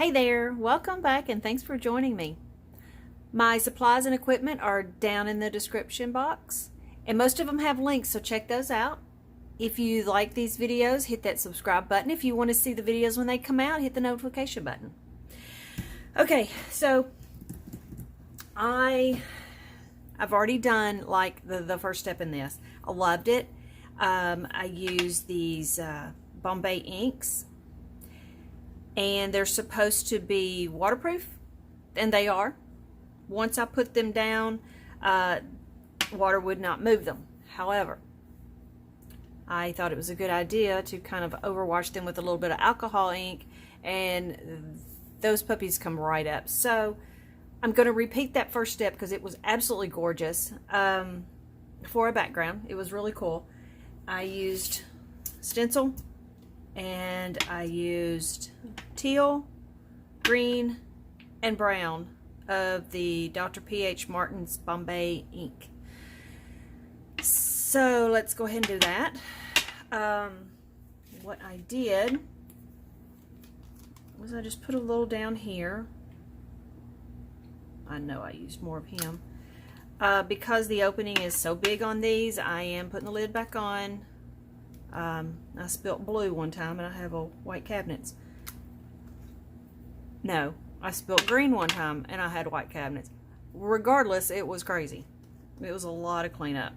Hey there, welcome back and thanks for joining me. My supplies and equipment are down in the description box and most of them have links, so check those out. If you like these videos, hit that subscribe button. If you want to see the videos when they come out, hit the notification button. Okay, so I've already done like the first step in this. I loved it. I used these Bombay inks, and they're supposed to be waterproof, and they are. Once I put them down, water would not move them. However, I thought it was a good idea to kind of overwash them with a little bit of alcohol ink, and those puppies come right up. So I'm going to repeat that first step because it was absolutely gorgeous. For a background, it was really cool. I used stencil, and I used teal, green, and brown of the Dr. PH Martins Bombay Ink. So let's go ahead and do that. What I did was I just put a little down here. I know I used more of him. Because the opening is so big on these, I am putting the lid back on. I spilt blue one time and I have a white cabinets. No, I spilt green one time and I had white cabinets. Regardless, it was crazy. It was a lot of cleanup.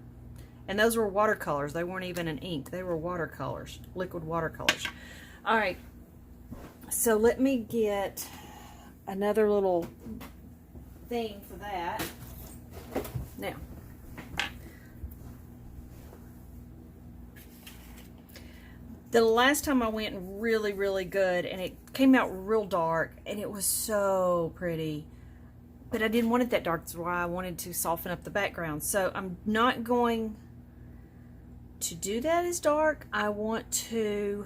And those were watercolors. They weren't even an ink. They were watercolors, liquid watercolors. All right, so let me get another little thing for that. Now, the last time I went really good, and it came out real dark, and it was so pretty. But I didn't want it that dark, that's why I wanted to soften up the background. So I'm not going to do that as dark. I want to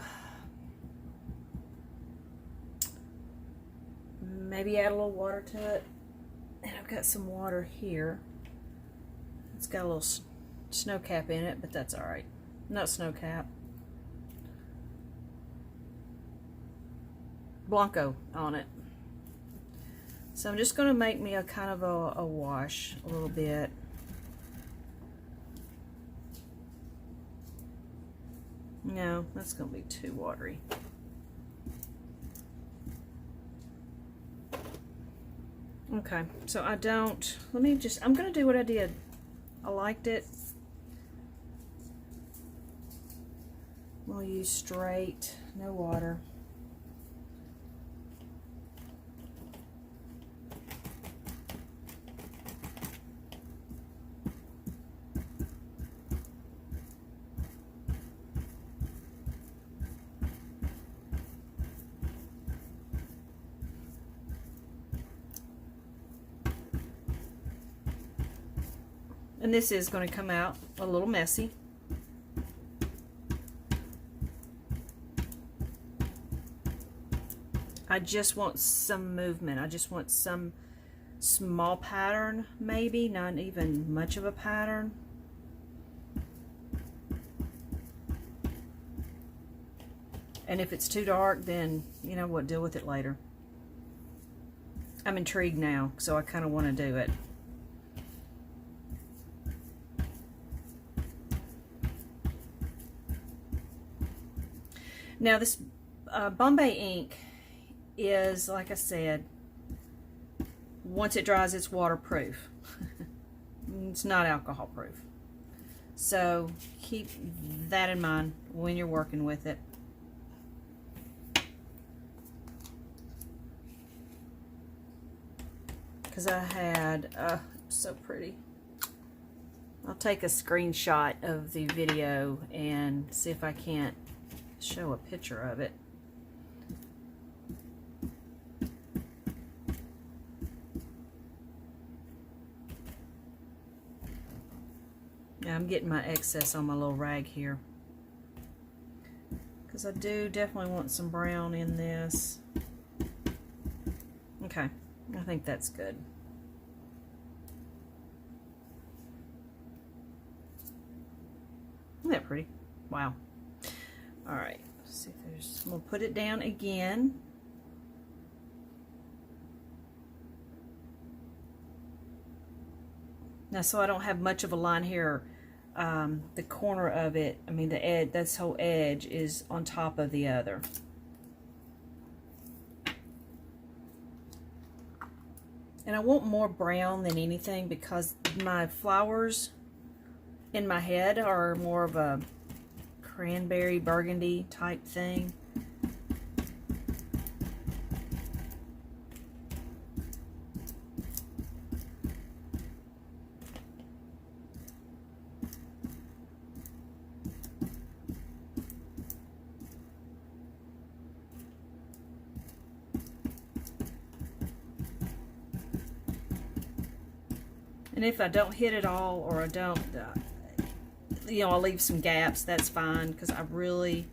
maybe add a little water to it. And I've got some water here. It's got a little snow cap in it, but that's all right. Not snow cap. Blanco on it. So I'm just going to make me a kind of a wash a little bit. No, that's going to be too watery. Okay, so I'm going to do what I did. I liked it. We'll use straight, no water. And this is going to come out a little messy. I just want some movement. I just want some small pattern, maybe, not even much of a pattern. And if it's too dark, then, you know what, deal with it later. I'm intrigued now, so I kind of want to do it. Now this Bombay ink is, like I said, once it dries, it's waterproof. It's not alcohol proof. So keep that in mind when you're working with it. Because I had, so pretty. I'll take a screenshot of the video and see if I can't show a picture of it. Yeah, I'm getting my excess on my little rag here because I do definitely want some brown in this. Okay, I think that's good. Isn't that pretty? Wow. All right, let's see if there's, I'm gonna put it down again. Now, so I don't have much of a line here. The corner of it, I mean the edge, this whole edge is on top of the other. And I want more brown than anything because my flowers in my head are more of a cranberry burgundy type thing. And if I don't hit it all, or I don't, you know, I'll leave some gaps, that's fine, because I really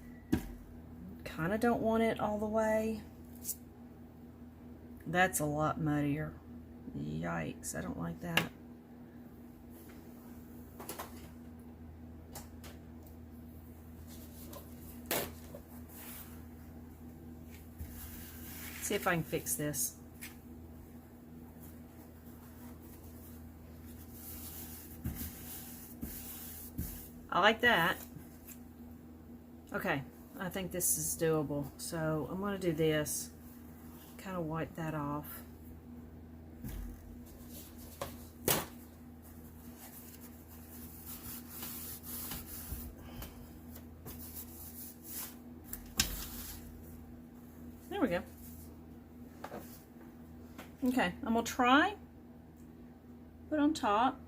kind of don't want it all the way. That's a lot muddier. Yikes, I don't like that. See if I can fix this. I like that. Okay, I think this is doable. So I'm going to do this. Kind of wipe that off. There we go. Okay, I'm going to try put on top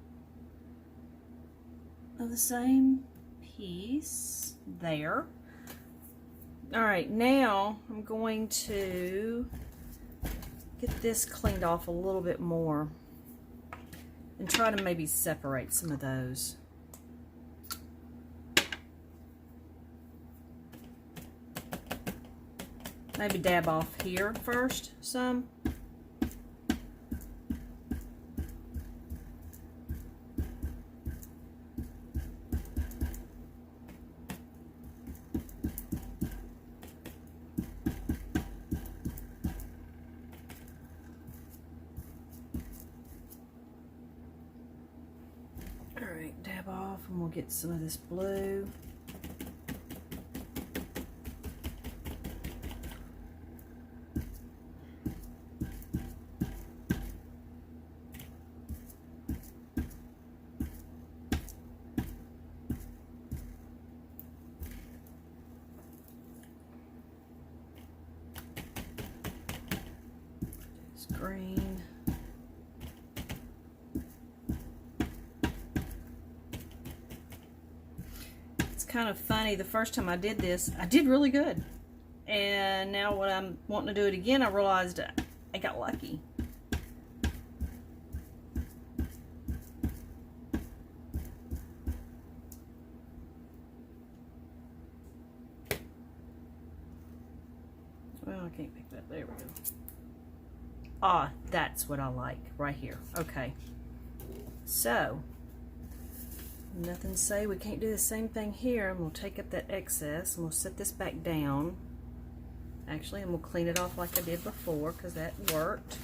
of the same piece there. All right, now I'm going to get this cleaned off a little bit more and try to maybe separate some of those. Maybe dab off here first some. Dab off, and we'll get some of this blue. This green. Kind of funny, the first time I did this, I did really good, and now when I'm wanting to do it again, I realized I got lucky. Well, I can't pick that. There we go. Ah, that's what I like right here. Okay, so nothing to say we can't do the same thing here, and we'll take up that excess and we'll set this back down actually, and we'll clean it off like I did before because that worked.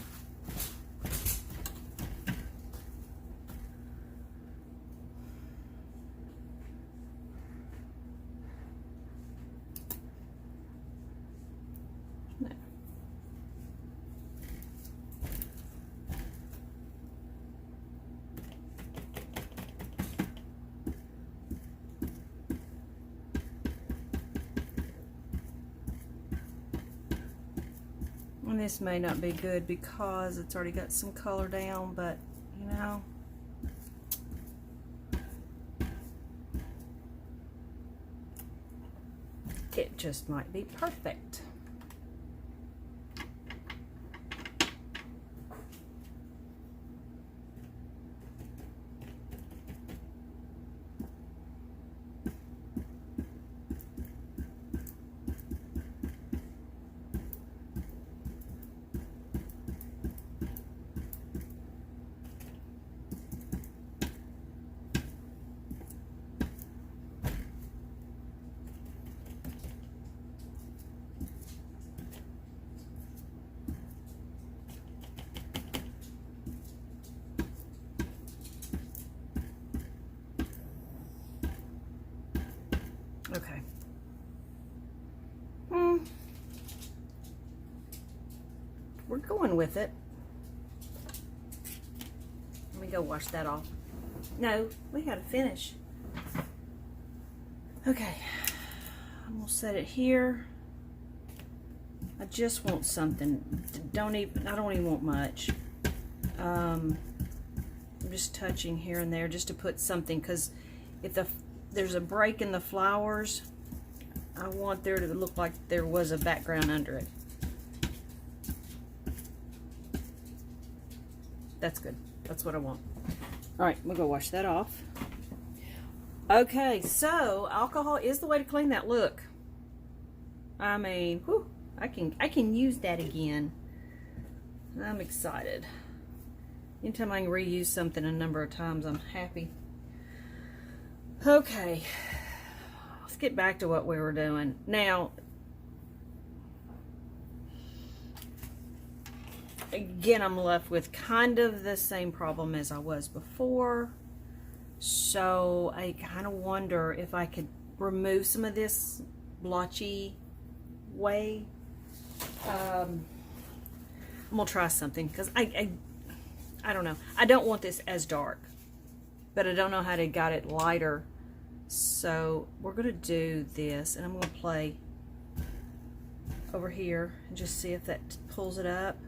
And this may not be good because it's already got some color down, but you know, it just might be perfect. we're going with it. Let me go wash that off. No, we gotta finish. Okay, I'm gonna set it here. I just want something. I don't even want much. I'm just touching here and there just to put something, because if there's a break in the flowers, I want there to look like there was a background under it. That's good. That's what I want. All right, we'll go wash that off. Okay, so alcohol is the way to clean that look. I mean, whew, I can use that again. I'm excited. Anytime I can reuse something a number of times, I'm happy. Okay, let's get back to what we were doing. Now, again, I'm left with kind of the same problem as I was before. So I kind of wonder if I could remove some of this blotchy way. I'm gonna try something, because I don't know. I don't want this as dark, but I don't know how to get it lighter. So we're gonna do this, and I'm gonna play over here and just see if that pulls it up,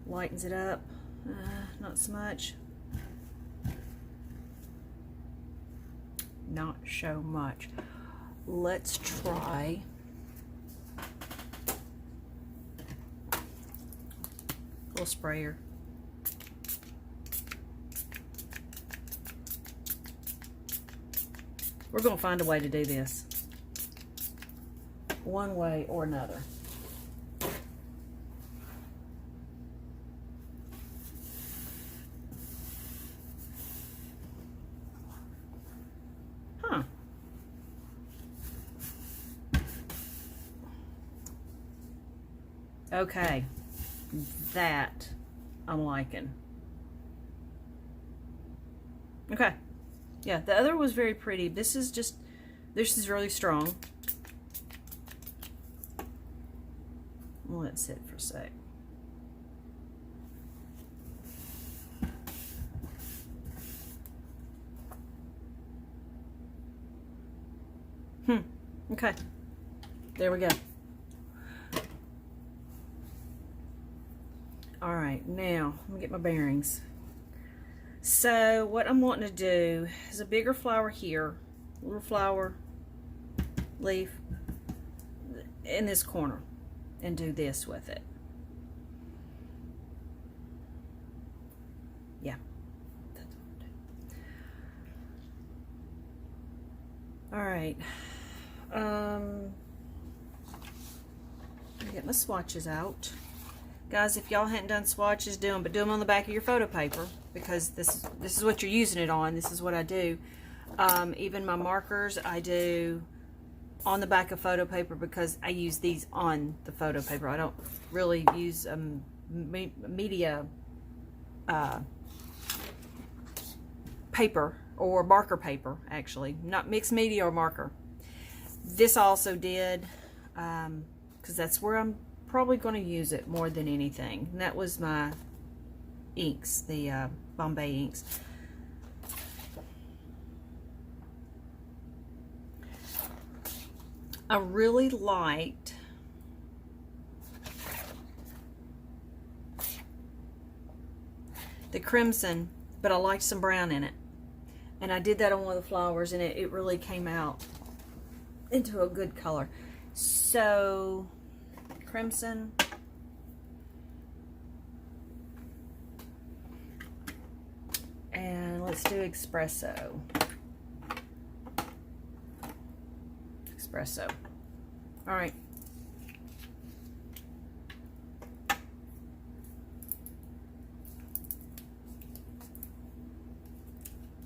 lightens it up. Not so much. Not so much. Let's try a little sprayer. We're going to find a way to do this, one way or another. Huh. Okay, that I'm liking. Okay. Yeah, the other was very pretty. This is really strong. I'll let it sit for a sec. Okay. There we go. All right, now let me get my bearings. So what I'm wanting to do is a bigger flower here, little flower, leaf in this corner, and do this with it. Yeah, that's what I'm doing. All right. Get my swatches out. Guys, if y'all hadn't done swatches, do them on the back of your photo paper, because this is what you're using it on. This is what I do. Even my markers, I do on the back of photo paper, because I use these on the photo paper. I don't really use media paper or marker paper, actually. Not mixed media or marker. This also did, because that's where I'm probably going to use it more than anything. And that was my inks, the Bombay inks. I really liked the crimson, but I liked some brown in it. And I did that on one of the flowers, and it really came out into a good color. So crimson, and let's do espresso. All right.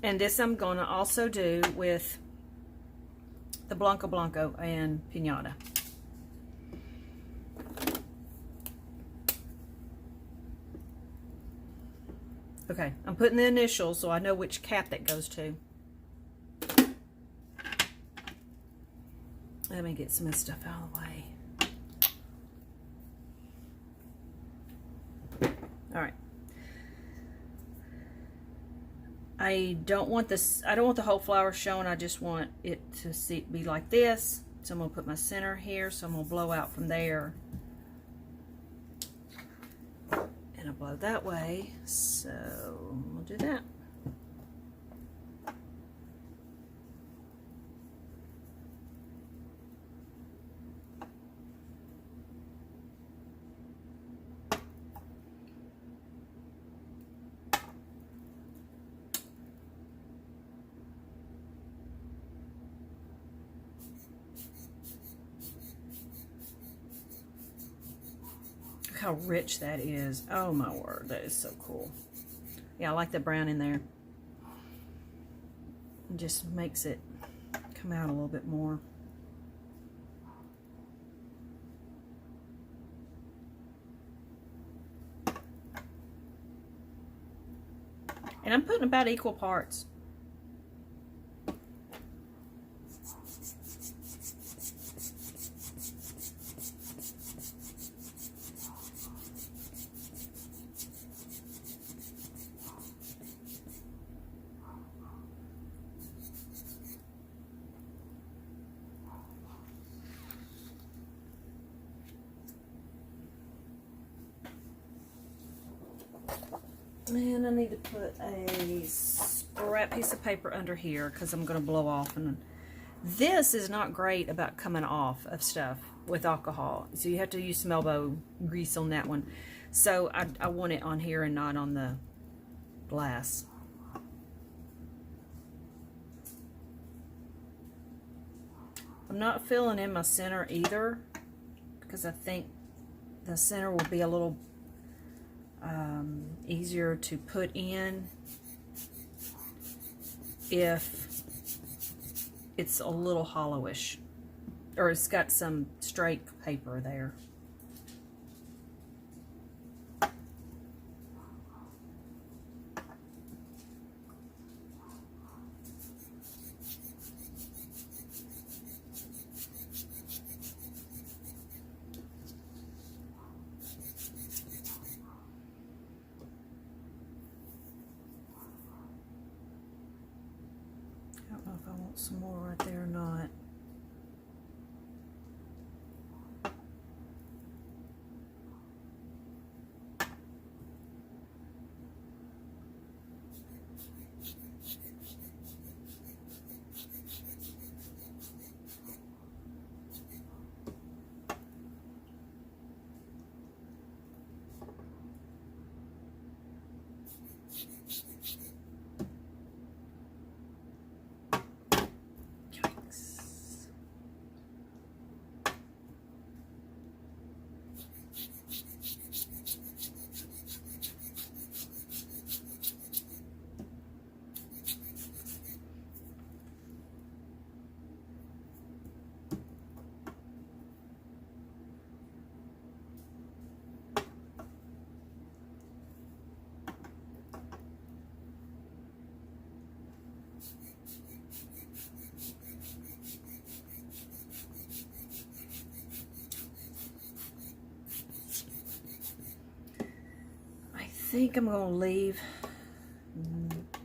And this I'm going to also do with the Blanco Blanco and Pinata. Okay, I'm putting the initials so I know which cap that goes to. Let me get some of this stuff out of the way. I don't want this, I don't want the whole flower showing. I just want it to be like this. So I'm going to put my center here. So I'm going to blow out from there. And I blow that way. So we'll do that. How rich that is. Oh my word, that is so cool. Yeah, I like the brown in there. It just makes it come out a little bit more. And I'm putting about equal parts. And I need to put a scrap piece of paper under here because I'm going to blow off. And this is not great about coming off of stuff with alcohol. So you have to use some elbow grease on that one. So I want it on here and not on the glass. I'm not filling in my center either because I think the center will be a little easier to put in if it's a little hollowish or it's got some straight paper there. I don't know if I want some more right there or not. I think I'm going to leave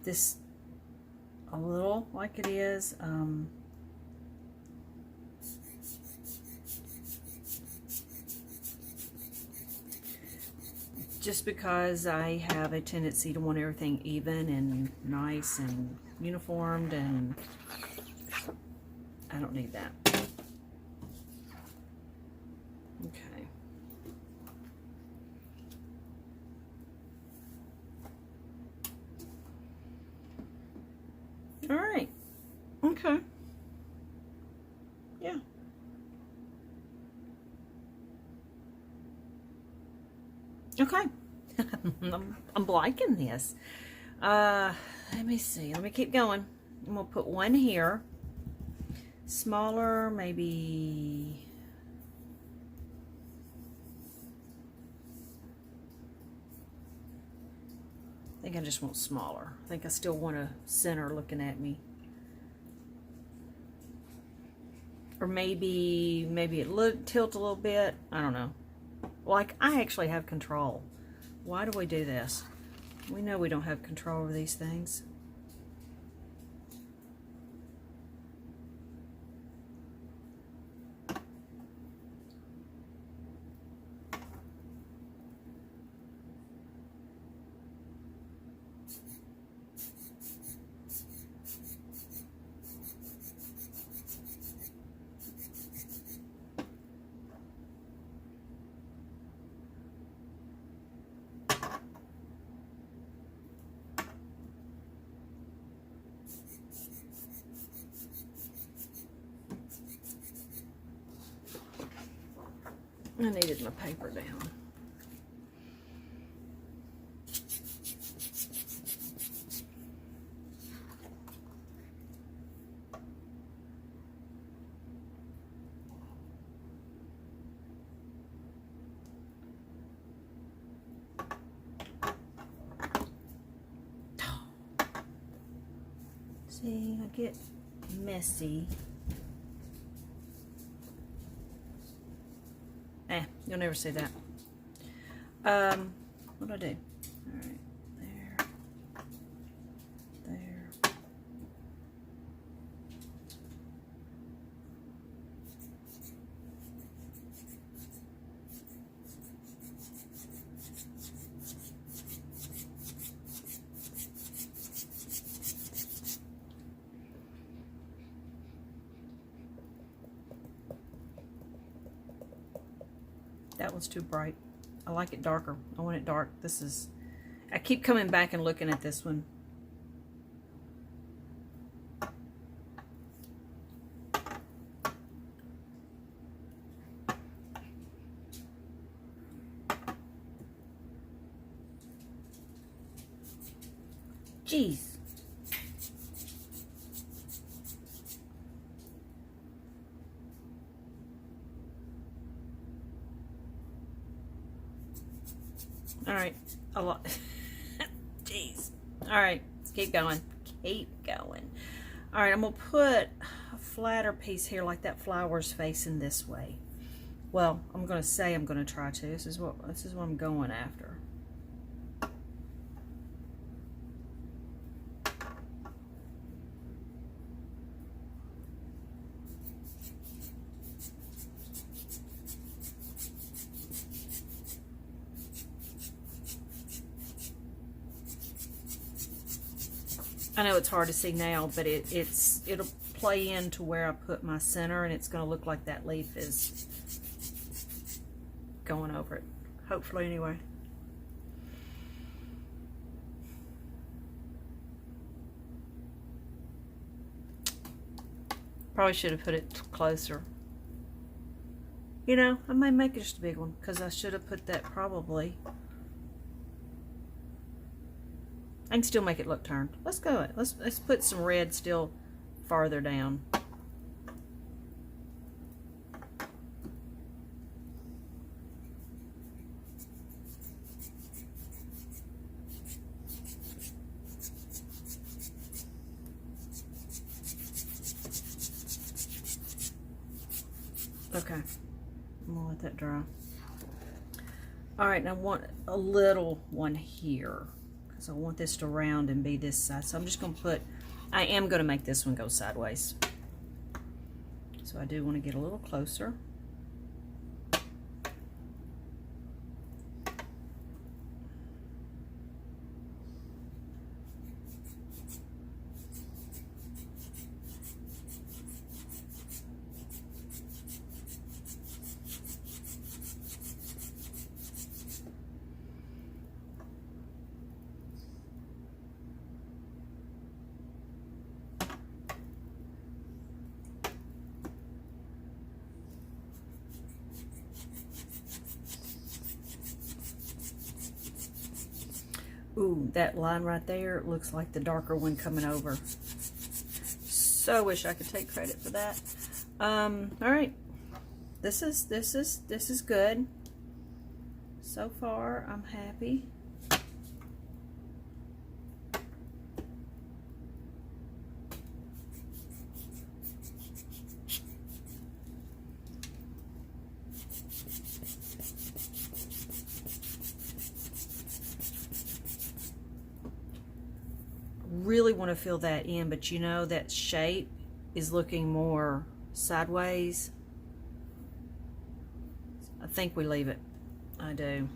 this a little like it is. Just because I have a tendency to want everything even and nice and uniformed, and I don't need that. Okay. All right. Okay. Yeah. Okay. I'm liking this. Let me see. Let me keep going. I'm going to put one here. Smaller, maybe. I think I just want smaller. I think I still want a center looking at me. Or maybe it tilt a little bit. I don't know. Like, I actually have control. Why do we do this? We know we don't have control over these things. I needed my paper down. See, I get messy. You'll never see that. What do I do? All right, there, there. That one's too bright. I like it darker. I want it dark. This is, I keep coming back and looking at this one. Jeez. All right, a lot. Jeez. All right, let's keep going. Keep going. All right, I'm gonna put a flatter piece here, like that flower's facing this way. Well, I'm gonna say I'm gonna try to. This is what I'm going after. I know it's hard to see now, but it'll play into where I put my center, and it's going to look like that leaf is going over it. Hopefully, anyway. Probably should have put it closer. You know, I may make it just a big one, because I should have put that probably. I can still make it look turned. Let's go. Let's put some red still farther down. Okay. I'm gonna let that dry. All right, now I want a little one here. So I want this to round and be this side. So I'm just going to put, I am going to make this one go sideways. So I do want to get a little closer. Ooh, that line right there looks like the darker one coming over. So wish I could take credit for that. All right, this is good. So far, I'm happy. Really want to fill that in, but you know that shape is looking more sideways. I think we leave it. I do,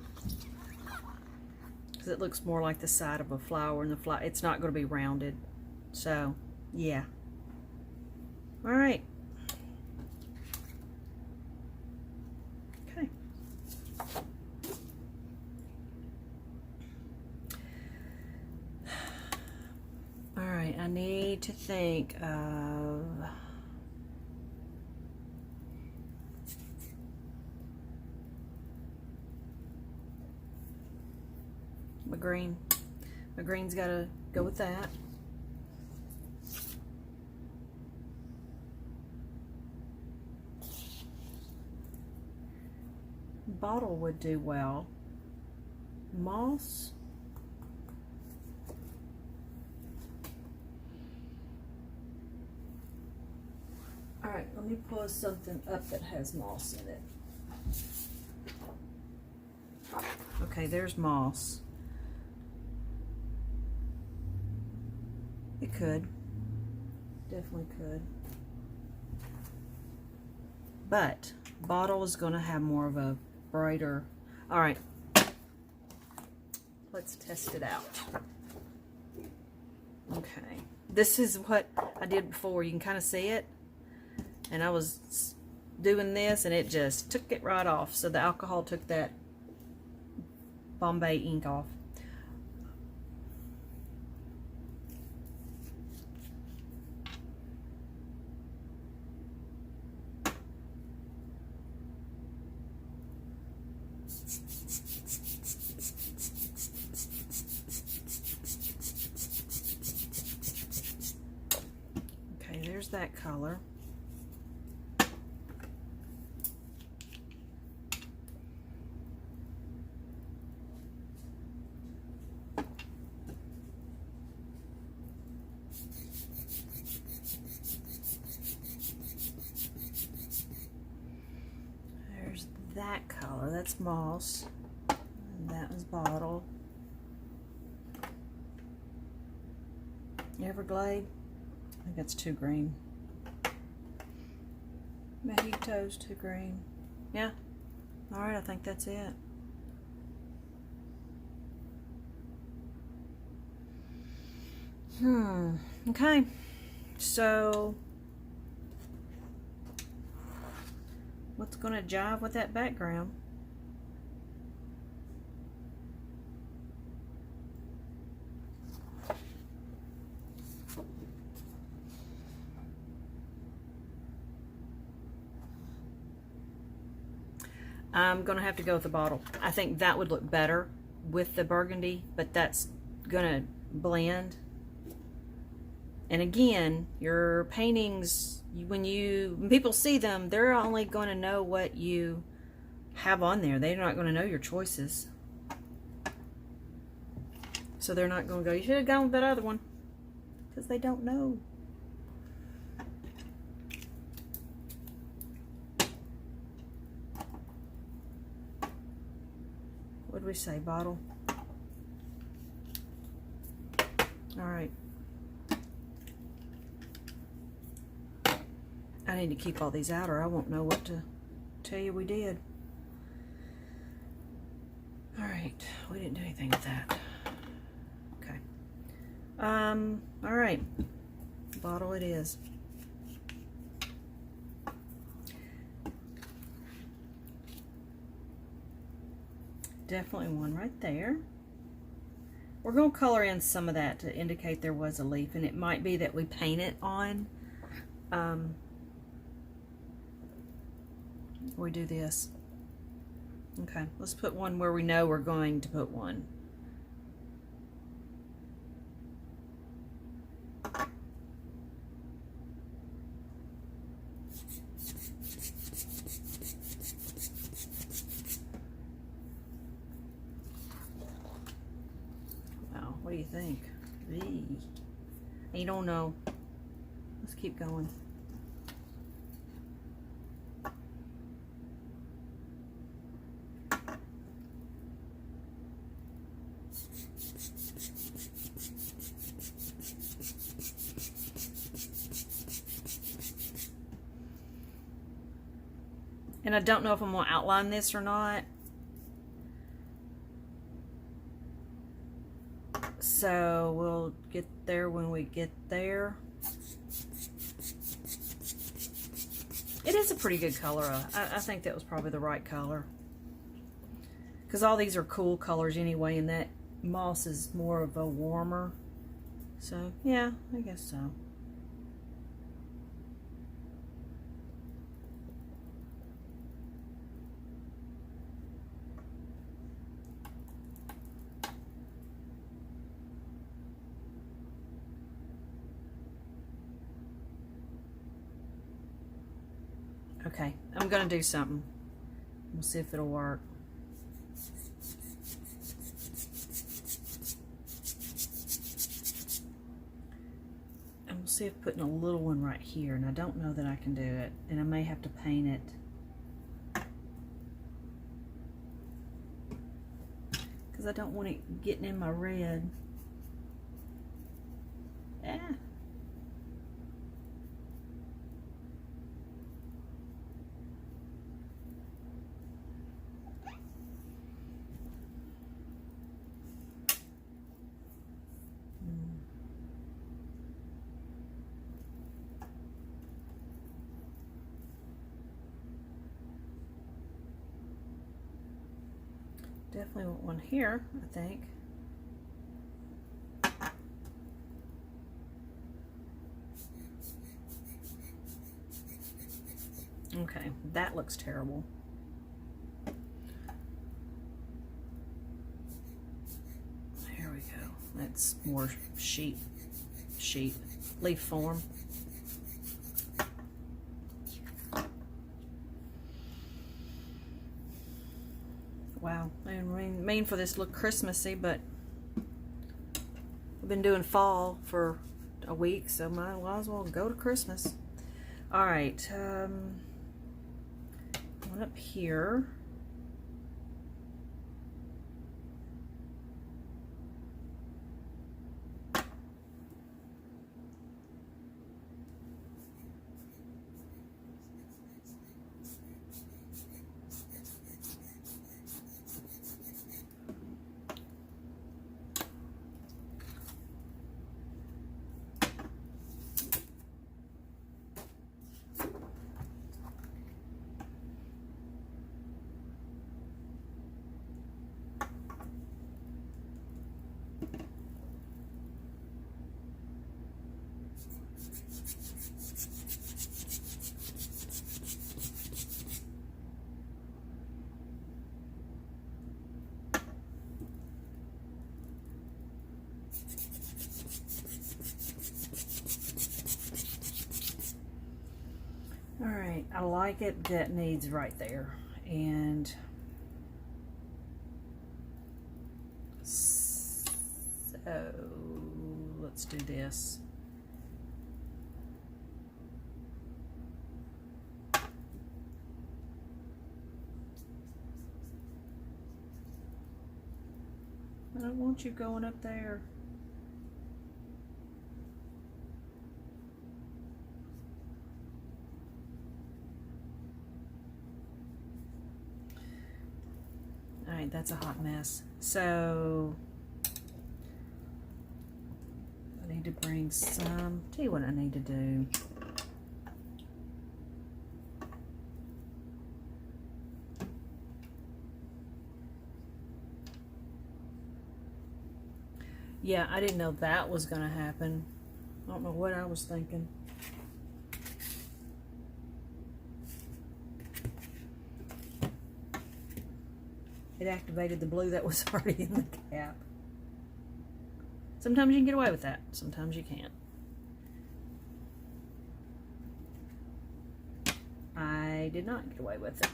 because it looks more like the side of a flower, and the flower, it's not going to be rounded. So yeah. All right. Okay. I need to think of, green. My green's got to go with that. Bottle would do well. Moss. Alright, let me pull something up that has moss in it. Okay, there's moss. It could. Definitely could. But bottle is going to have more of a brighter. Alright. Let's test it out. Okay. This is what I did before. You can kind of see it. And I was doing this and it just took it right off. So the alcohol took that Bombay ink off. Okay, there's that color. That color, that's moss, and that was bottle. Everglade, I think that's too green. Mojito's too green. Yeah, alright, I think that's it. Okay, so what's going to jive with that background? I'm going to have to go with the bottle. I think that would look better with the burgundy, but that's going to blend. And again, your paintings, when people see them, they're only going to know what you have on there. They're not going to know your choices. So they're not going to go, you should have gone with that other one. Because they don't know. What did we say, bottle? All right. I need to keep all these out or I won't know what to tell you we did. Alright, we didn't do anything with that. Okay. Alright. Bottle it is. Definitely one right there. We're going to color in some of that to indicate there was a leaf, and it might be that we paint it on. We do this. Okay, let's put one where we know we're going to put one. Wow, what do you think? Eee. You don't know. Let's keep going. And I don't know if I'm going to outline this or not. So we'll get there when we get there. It is a pretty good color. I think that was probably the right color. Because all these are cool colors anyway, and that moss is more of a warmer. So, yeah, I guess so. Okay, I'm gonna do something. We'll see if it'll work. And we'll see if putting a little one right here, and I don't know that I can do it, and I may have to paint it because I don't want it getting in my red. Ah. Definitely want one here, I think. Okay, that looks terrible. There we go. That's more sheep leaf form. Wow, I didn't mean for this to look Christmassy, but I've been doing fall for a week, so might as well go to Christmas. All right, one up here. All right, I like it. That needs right there. And so let's do this. I don't want you going up there. All right, that's a hot mess. So I need to bring some, tell you what I need to do. Yeah, I didn't know that was gonna happen. I don't know what I was thinking. It activated the blue that was already in the cap. Sometimes you can get away with that. Sometimes you can't. I did not get away with it.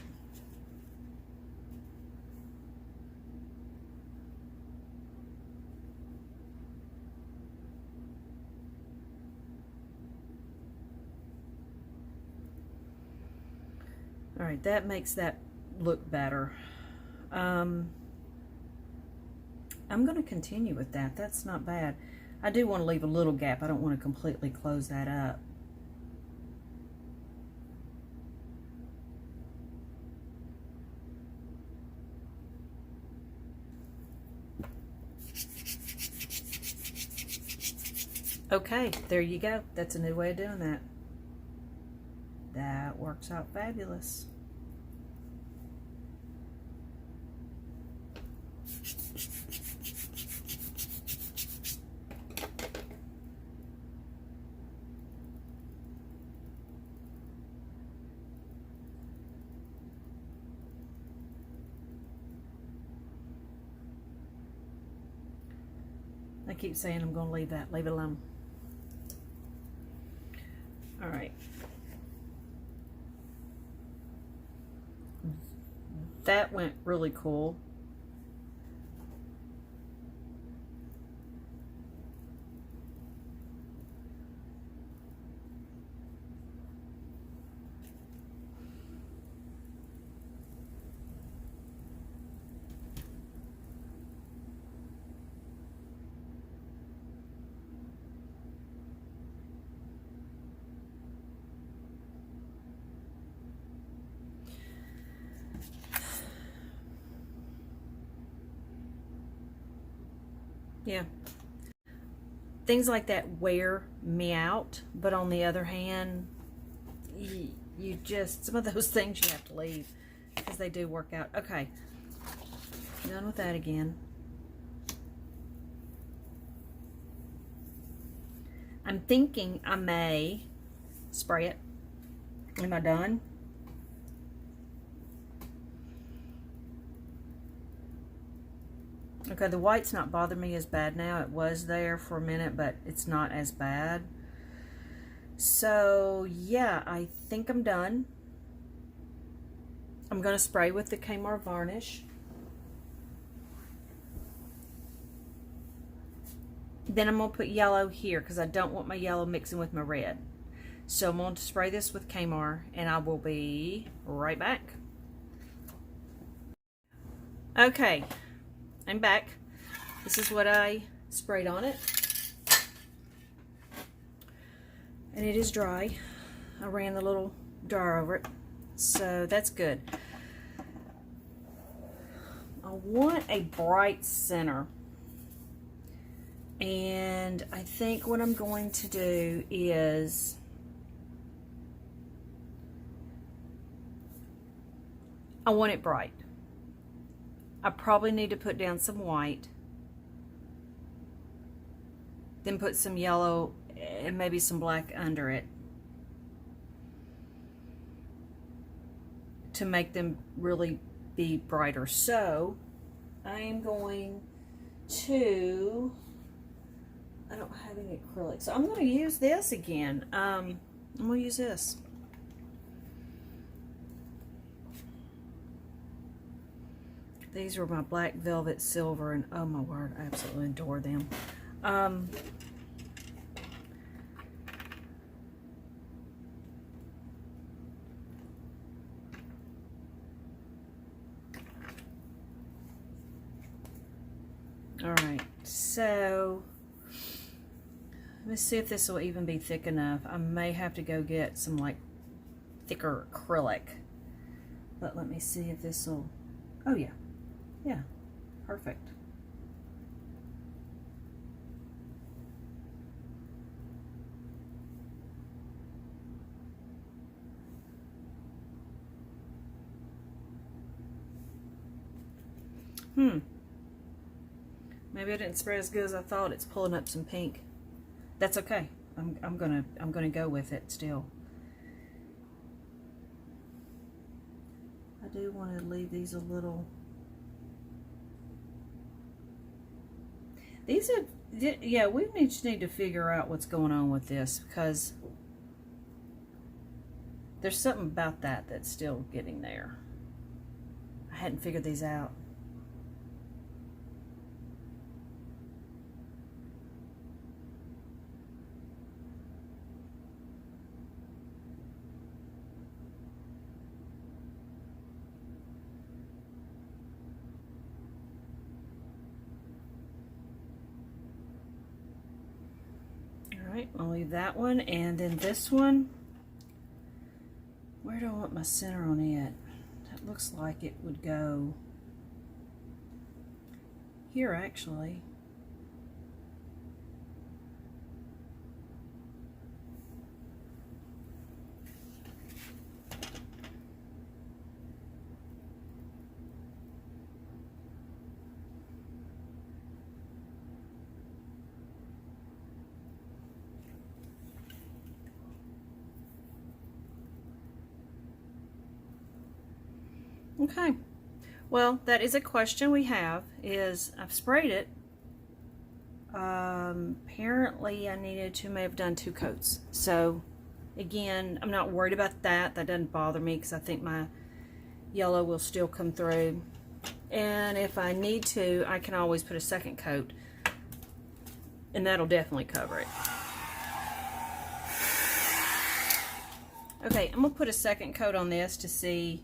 All right, that makes that look better. I'm going to continue with that. That's not bad. I do want to leave a little gap. I don't want to completely close that up. Okay, there you go. That's a new way of doing that. That works out fabulous. I keep saying I'm going to leave that. Leave it alone. All right. that went really cool. Yeah. Things like that wear me out, but on the other hand, you just, some of those things you have to leave because they do work out. Okay. Done with that again. I'm thinking I may spray it. Am I done? Okay, the white's not bothering me as bad now. It was there for a minute, but it's not as bad. So, yeah, I think I'm done. I'm going to spray with the Kmart varnish. Then I'm going to put yellow here because I don't want my yellow mixing with my red. So I'm going to spray this with Kmart, and I will be right back. Okay. I'm back. This is what I sprayed on it. And it is dry. I ran the little dryer over it. So that's good. I want a bright center. And I think what I'm going to do is I want it bright. I probably need to put down some white, then put some yellow and maybe some black under it to make them really be brighter. So I'm going to, I don't have any acrylic, so I'm going to use this again. I'm going to use this. These are my black velvet silver, and oh my word, I absolutely adore them. All right, so let's see if this will even be thick enough. I may have to go get some like thicker acrylic, but let me see if this will, oh yeah. Yeah, perfect. Maybe I didn't spray as good as I thought. It's pulling up some pink. That's okay. I'm gonna go with it still. I do want to leave these a little. These are, yeah, we just need to figure out what's going on with this because there's something about that that's still getting there. I hadn't figured these out. Alright, I'll leave that one, and then this one, where do I want my center on it? That looks like it would go here actually. Okay, well, that is a question we have, is I've sprayed it. Apparently I needed to may have done 2 coats. So again, I'm not worried about that. That doesn't bother me because I think my yellow will still come through. And if I need to, I can always put a second coat, and that'll definitely cover it. Okay, I'm gonna put a second coat on this to see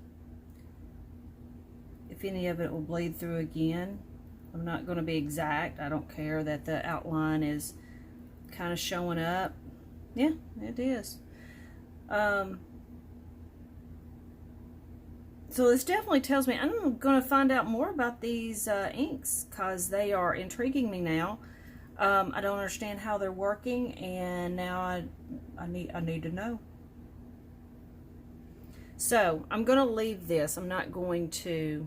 if any of it will bleed through again. I'm not gonna be exact. I don't care that the outline is kind of showing up. Yeah, it is. So this definitely tells me I'm going to find out more about these inks, because they are intriguing me now. I don't understand how they're working, and now I need to know. So I'm going to leave this. I'm not going to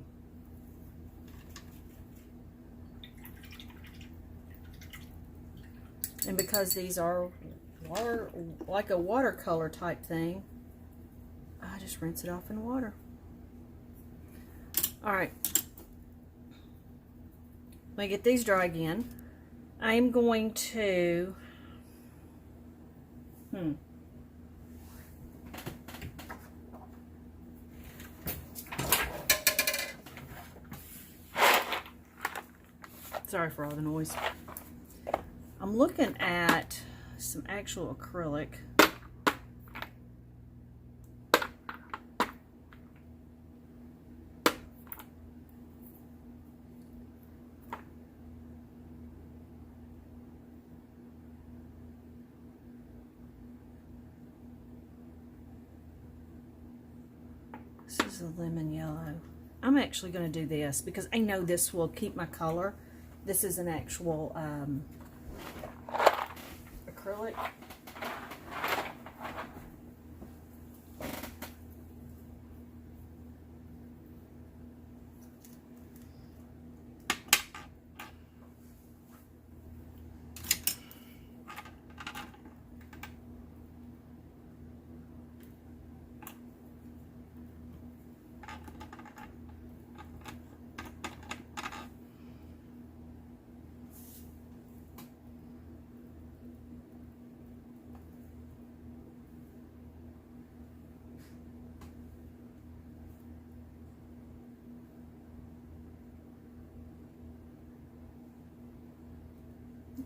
and because these are like a watercolor type thing, I just rinse it off in water. Alright, let me get these dry again. I'm going to sorry for all the noise. I'm looking at some actual acrylic. This is a lemon yellow. I'm actually going to do this because I know this will keep my color. This is an actual acrylic.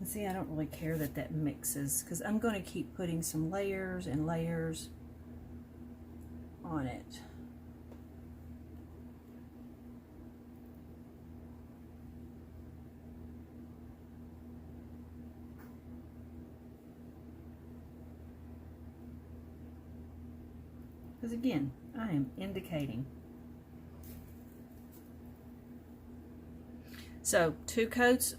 See, I don't really care that that mixes, because I'm going to keep putting some layers and layers on it. Because again, I am indicating. So 2 coats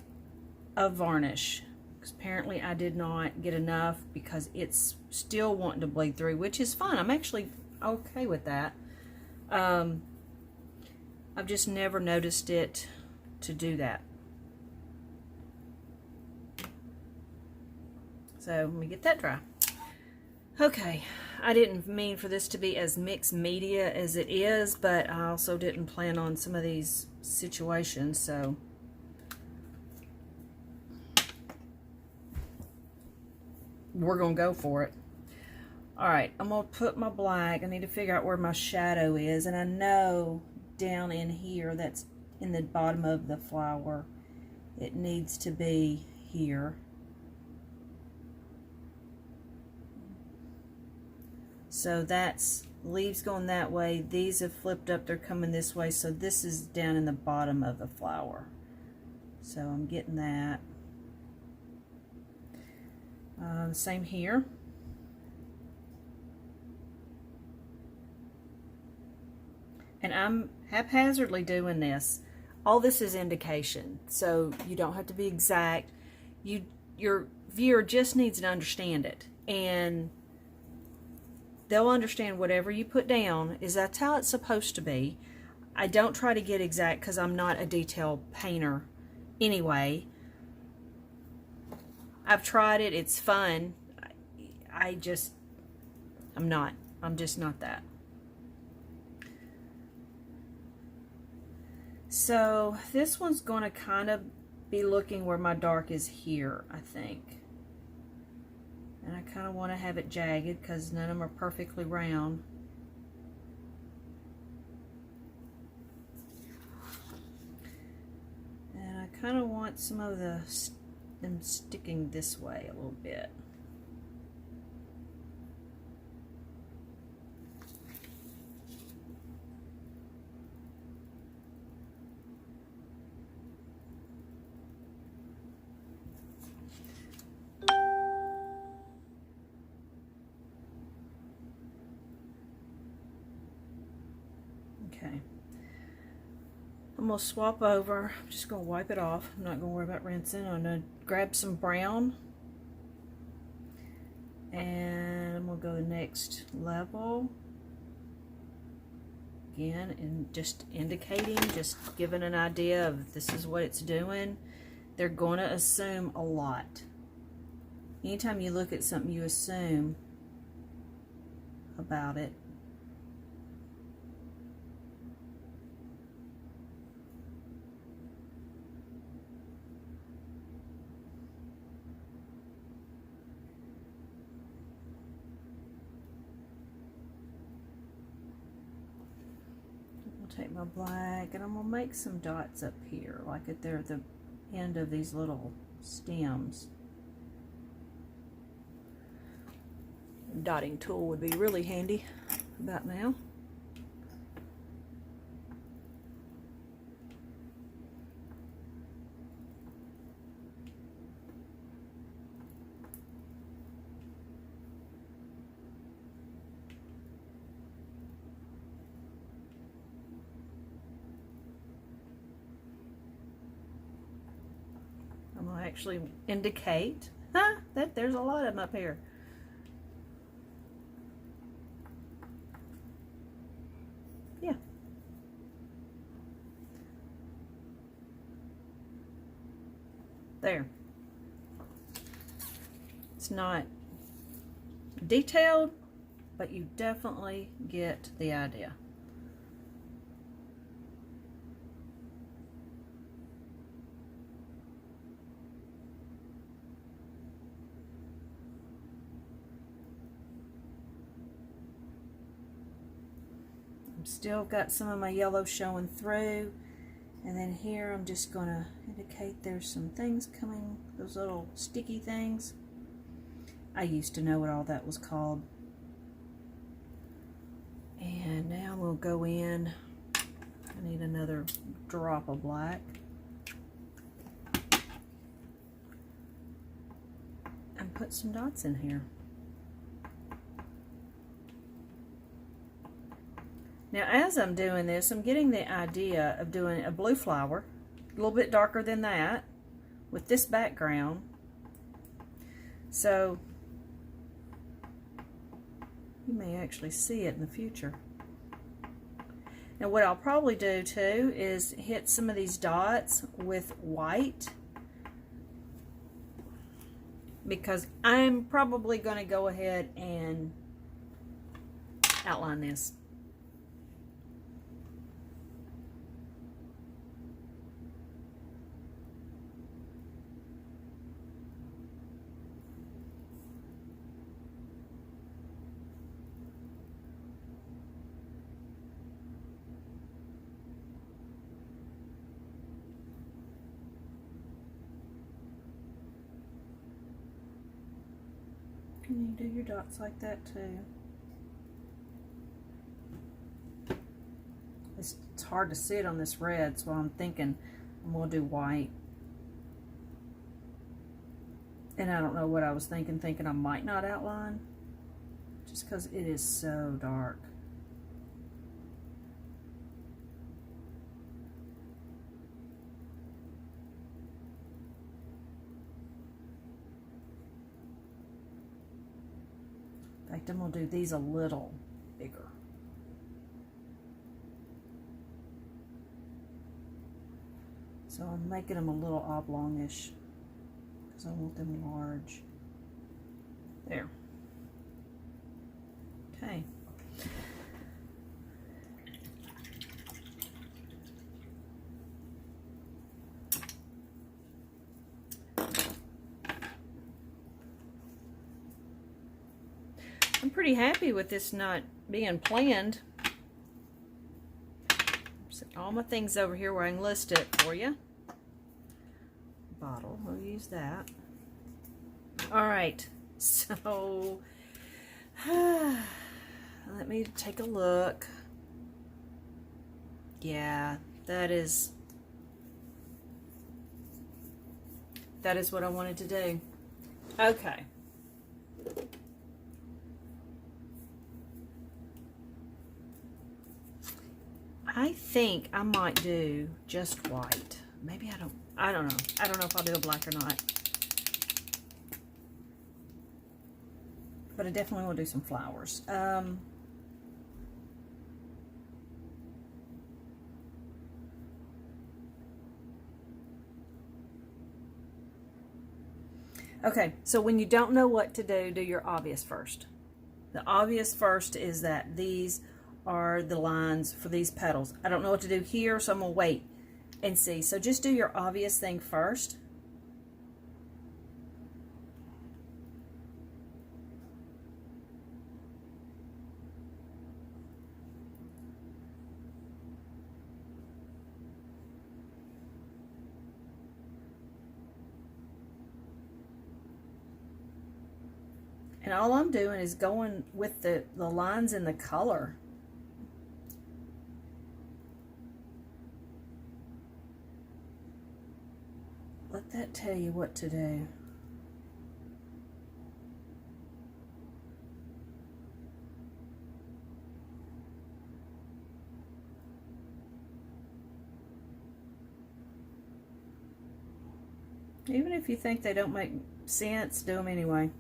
of varnish, because apparently I did not get enough, because it's still wanting to bleed through, which is fine. I'm actually okay with that. I've just never noticed it to do that. So let me get that dry. Okay, I didn't mean for this to be as mixed media as it is, but I also didn't plan on some of these situations, so we're gonna go for it. All right, I'm gonna put my black. I need to figure out where my shadow is, and I know down in here, that's in the bottom of the flower, it needs to be here. So that's leaves going that way. These have flipped up, they're coming this way, so this is down in the bottom of the flower. So I'm getting that. Same here. And I'm haphazardly doing this. All this is indication, so you don't have to be exact. Your viewer just needs to understand it, and they'll understand whatever you put down is that's how it's supposed to be. I don't try to get exact because I'm not a detail painter anyway. I've tried it, it's fun. I'm just not that. So this one's going to kind of be looking where my dark is here, I think. And I kind of want to have it jagged because none of them are perfectly round. kind of want some of them sticking this way a little bit. Okay. I'm going to swap over. I'm just going to wipe it off. I'm not going to worry about rinsing. I'm going to grab some brown. And I'm going to go the next level. Again, and just indicating, just giving an idea of this is what it's doing. They're going to assume a lot. Anytime you look at something, you assume about it. Take my black and I'm going to make some dots up here, like at the end of these little stems. A dotting tool would be really handy about now. I'm going to actually indicate that there's a lot of them up here. Yeah. There. It's not detailed, but you definitely get the idea. Still got some of my yellow showing through, and then here I'm just going to indicate there's some things coming, those little sticky things. I used to know what all that was called. And now we'll go in. I need another drop of black. And put some dots in here. Now, as I'm doing this, I'm getting the idea of doing a blue flower, a little bit darker than that, with this background. So, you may actually see it in the future. Now, what I'll probably do too is hit some of these dots with white, because I'm probably going to go ahead and outline this. You do your dots like that too. It's hard to see it on this red, so I'm thinking I'm going to do white. And I don't know what I was thinking I might not outline, just because it is so dark. In fact, I'm going to do these a little bigger. So I'm making them a little oblongish because I want them large. There. Okay. I'm pretty happy with this not being planned. Set all my things over here where I can list it for you. bottle. We'll use that. All right, so let me take a look. Yeah, that is what I wanted to do. Okay. I think I might do just white. Maybe I don't know. I don't know if I'll do a black or not. But I definitely will do some flowers. Okay, so when you don't know what to do, do your obvious first. The obvious first is that these are the lines for these petals. I don't know what to do here, so I'm gonna wait and see. So just do your obvious thing first. And all I'm doing is going with the lines in the color. Let that tell you what to do. Even if you think they don't make sense, do them anyway.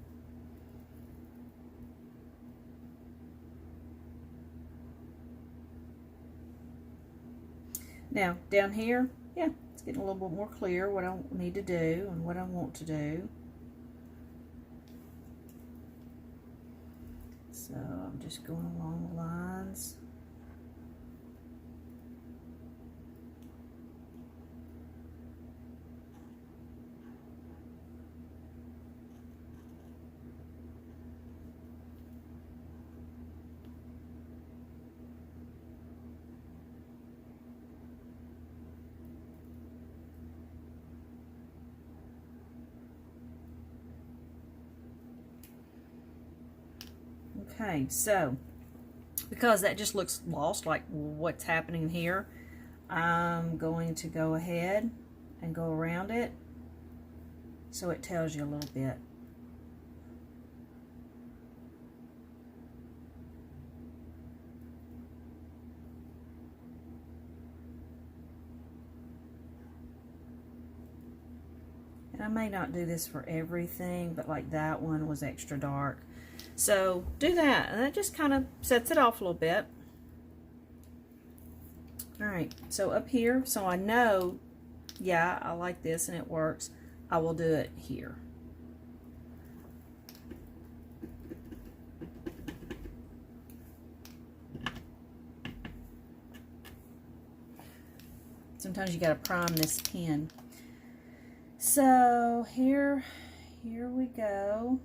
Now, down here, yeah, it's getting a little bit more clear what I need to do and what I want to do. So I'm just going along the lines. Okay, so because that just looks lost, like what's happening here, I'm going to go ahead and go around it so it tells you a little bit. And I may not do this for everything, but like that one was extra dark. So do that, and that just kind of sets it off a little bit. All right, so up here, so I know, yeah, I like this and it works, I will do it here. Sometimes you gotta prime this pen. So here we go.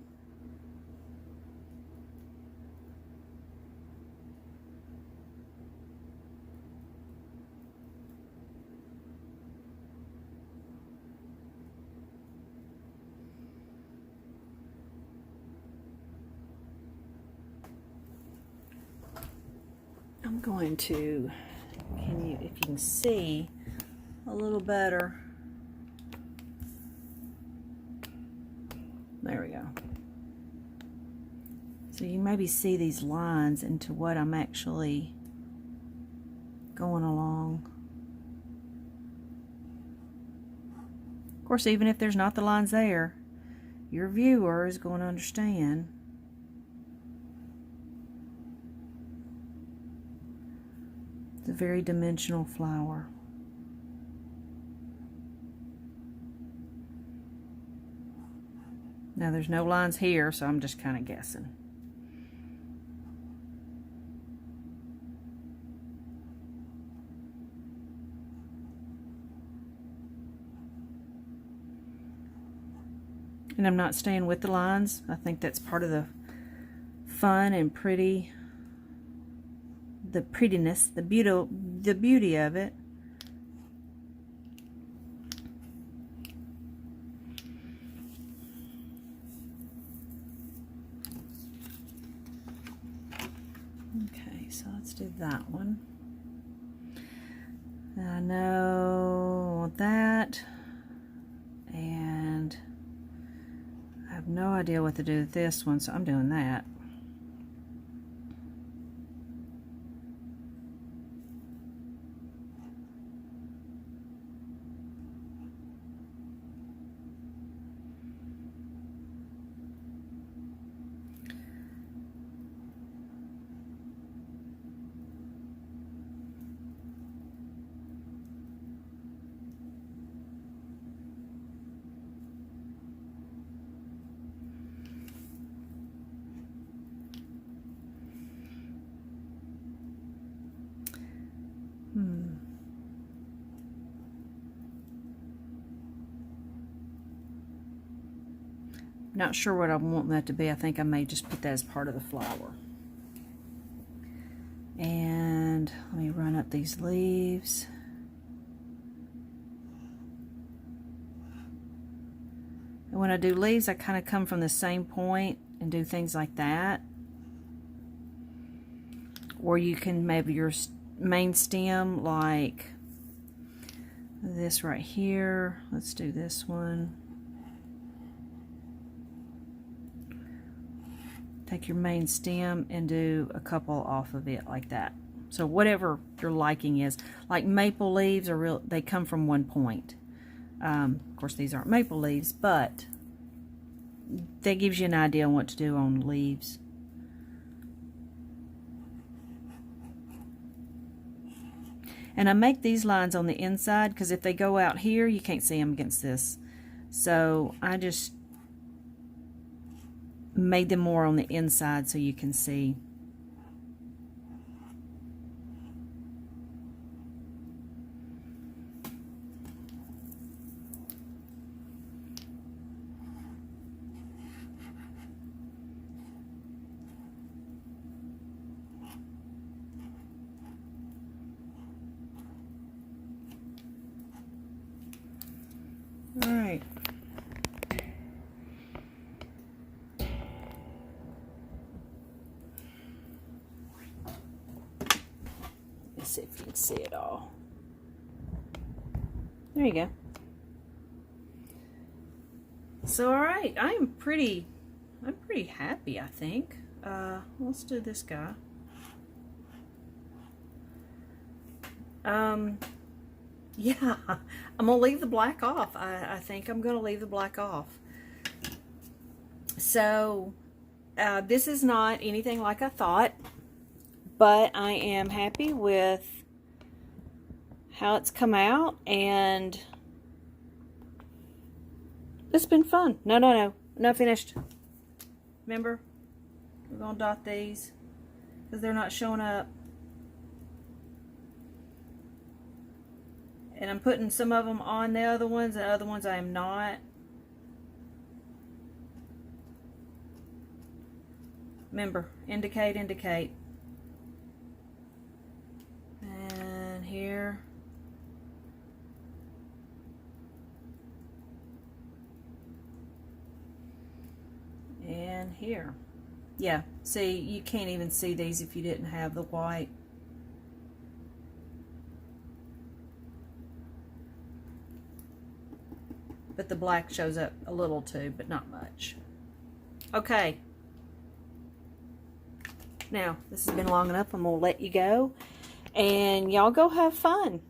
I'm going to, if you can see a little better. There we go. So you maybe see these lines into what I'm actually going along. Of course, even if there's not the lines there, your viewer is going to understand. It's a very dimensional flower. Now there's no lines here, so I'm just kind of guessing. And I'm not staying with the lines. I think that's part of the fun and pretty, the prettiness, the beauty of it. so let's do that one. I know I want that, and I have no idea what to do with this one, so I'm doing that. Not sure what I want that to be. I think I may just put that as part of the flower. And let me run up these leaves. And when I do leaves, I kind of come from the same point and do things like that. Or you can maybe your main stem, like this right here. Let's do this one. Take your main stem and do a couple off of it like that. So whatever your liking is. Like maple leaves are they come from one point. Of course these aren't maple leaves, but that gives you an idea on what to do on leaves. And I make these lines on the inside because if they go out here, you can't see them against this. So I just made them more on the inside so you can see. All right. Let's see if you can see it all. There you go. So, all right, I'm pretty happy, I think. Let's do this guy. Yeah, I'm gonna leave the black off. I think I'm gonna leave the black off. So, this is not anything like I thought, but I am happy with how it's come out, and it's been fun. No, not finished. Remember, we're gonna dot these because they're not showing up. And I'm putting some of them on the other ones, and other ones I am not. Remember, indicate, indicate. And here. And here. Yeah, see, you can't even see these if you didn't have the white. But the black shows up a little too, but not much. Okay. Now, this has been long enough. I'm going to let you go. And y'all go have fun.